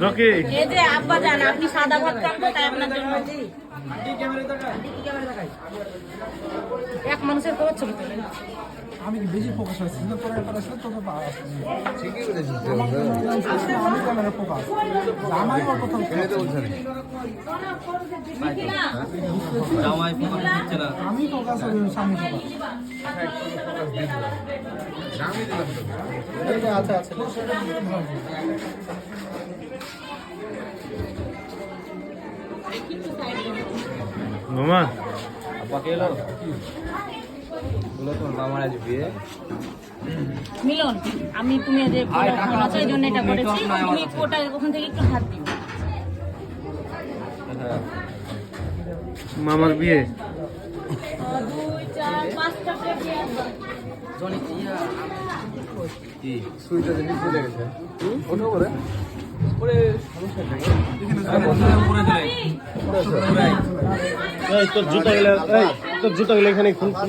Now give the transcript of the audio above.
Rocky এই যে আব্বা জান আপনি সাদা ভাত খান তো তাই আপনার জন্য এক মানুষের কত ছবি তোলেন আমি কি বেশি ফোকাস হয়েছি না তোরা এবার আসলে তোকে ঠিকই বলেছিস আমি ক্যামেরা ফোকাস আমার কথা জামাই ফোন দিচ্ছে না আমি ফোকাস সামনে ফোকাস আচ্ছা আচ্ছা মামা আব্বাকে এলো বলো তোর মামার আজ বিয়ে মিলন আমি তুমি যে আছে এই জন্য এটা করেছি তুমি ওটা ওখান থেকে একটু হাত দিও মামার বিয়ে 2 4 5টা প্লেট দিয়ে কি সুইটা জিনিস চলে গেছে ওঠো করে তোর জুতা গেলে এখানে খুলছি